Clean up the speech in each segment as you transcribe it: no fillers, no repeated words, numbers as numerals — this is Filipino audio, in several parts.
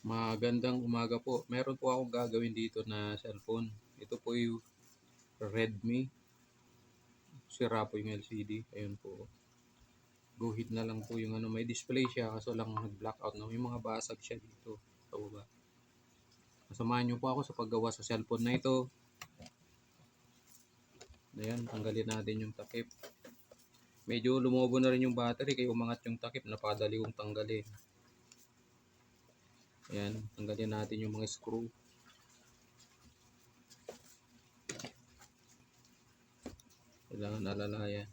Magandang umaga po. Meron po akong gagawin dito na cellphone. Ito po yung Redmi. Sira po yung LCD. Ayun po. Guhit na lang po yung ano. May display siya kaso lang nag-blackout na. May mga basag siya dito. Sa baba. Kasamahan niyo po ako sa paggawa sa cellphone na ito. Ayan, tanggalin natin yung takip. Medyo lumobo na rin yung battery kaya umangat yung takip. Napadali kong tanggalin. Ayan, tanggalin natin yung mga screw. Kailangan alalayan.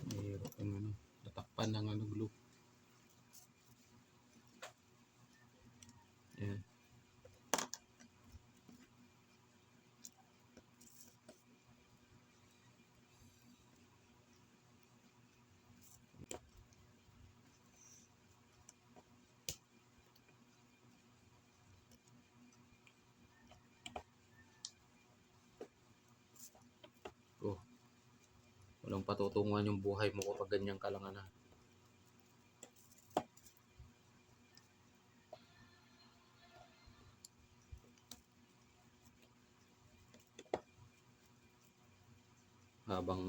Mahirap yung ano, natakpan ng ano glue. Ayan. Oh, walang patutunguhan yung buhay mo kapag ganyan ka lang na. Habang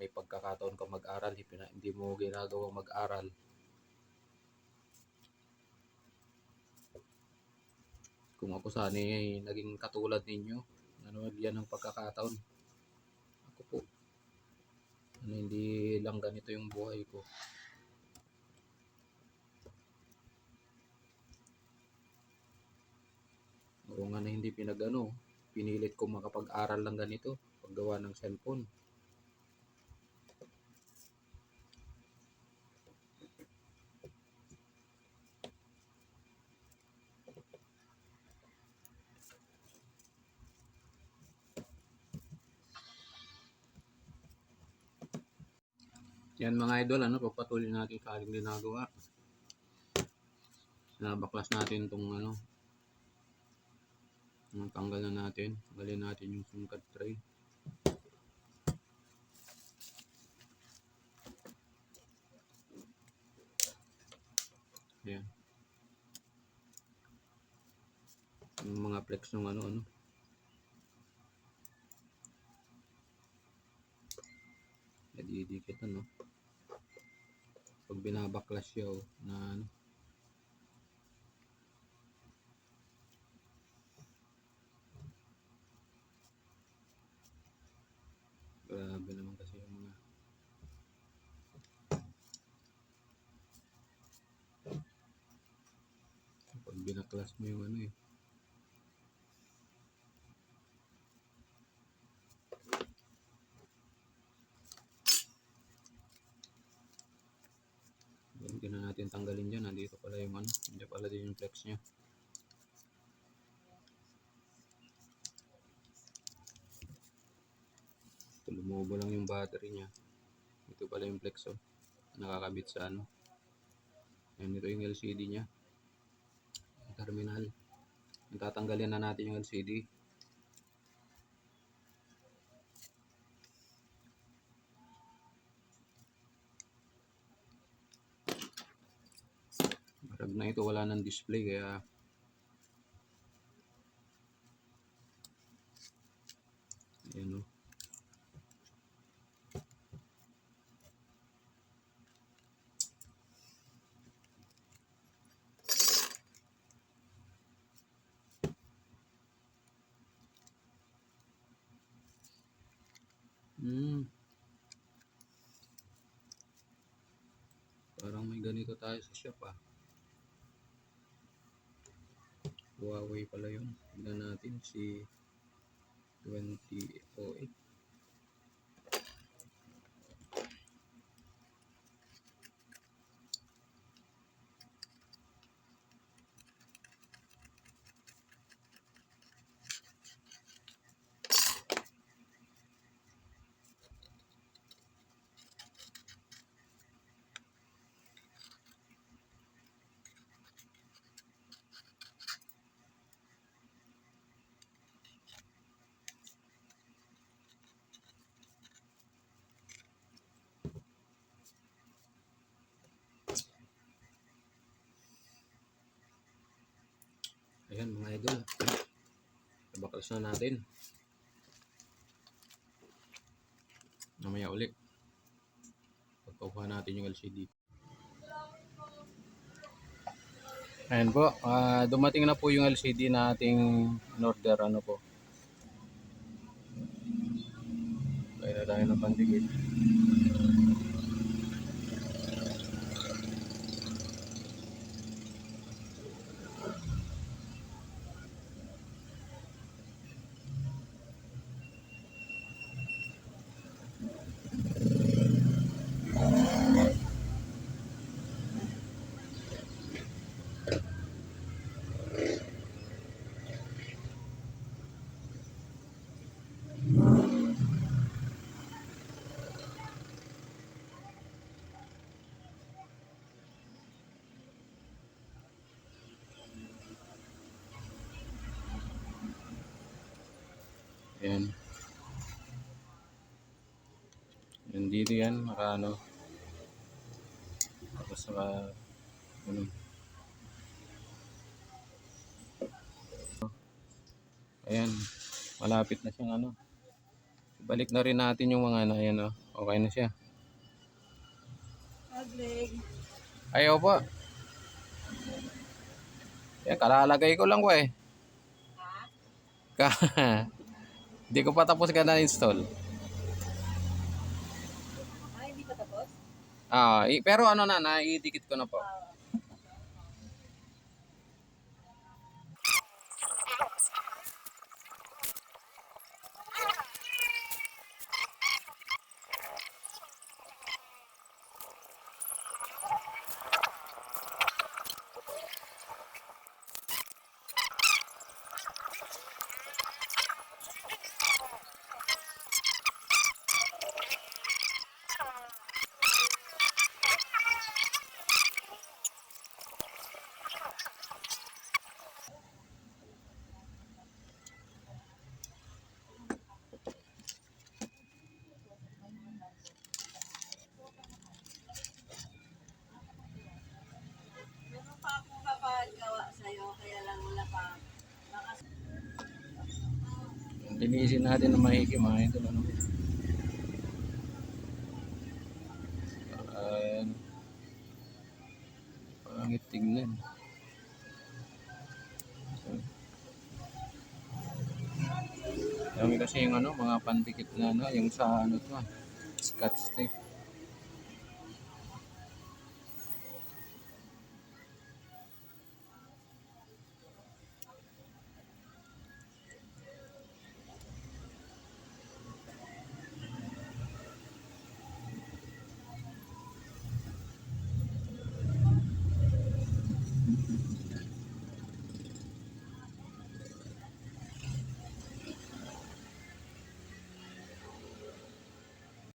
may pagkakataon ka mag-aral, hindi mo ginagawang mag-aral. Kung ako sana ay naging katulad ninyo, ano yan ang pagkakataon. Ako po, ano, hindi lang ganito yung buhay ko. Oo nga na hindi pinilit ko makapag-aral lang ganito, paggawa ng cellphone. Yan mga idol, pagpatuloy natin sa ating ginagawa. Nabaklas natin itong tanggal na natin. Tanggalin natin yung SIM card tray. Ayan. Yung mga flex ng nadidikit pag binabaklas siya na grabe naman kasi yung mga pag binaklas mo yung hindi na natin tanggalin dyan. Nandito pala yung hindi pala din yung flex nya. Lumubo lang yung battery nya. Ito pala yung flex nakakabit sa Ayan, ito yung LCD nya, terminal. Tatanggalin na natin yung LCD. Marag na ito, wala nang display kaya ayan parang may ganito tayo sa shop Huawei pala yun. Tignan natin si 2008. Bukas na natin. Mamaya ulit. Pagkuha natin yung LCD. Ayan po, dumating na po yung LCD na ating in-order, ano po. Kaya na tayo ng pandikit. Ayan. Yan dito yan, maka ano. Tapos naka, ano. Ayan, malapit na siyang ano. Balik na rin natin yung mga ano, ayan o. Okay na siya. Ayaw po. Yan, kalalagay ko lang ko eh. Hindi ko pa tapos ka na-install. Hindi pa tapos? Pero ano na, naidikit ko na po. Meron pa akong papagawa sa'yo, kaya lang wala pa. Linisin natin ng mahigim mga ito. Ano? Ayan. Pangit tingnan. Dami kasi yung ano, mga pandikit na ano, yung sa ano to, scotch tape.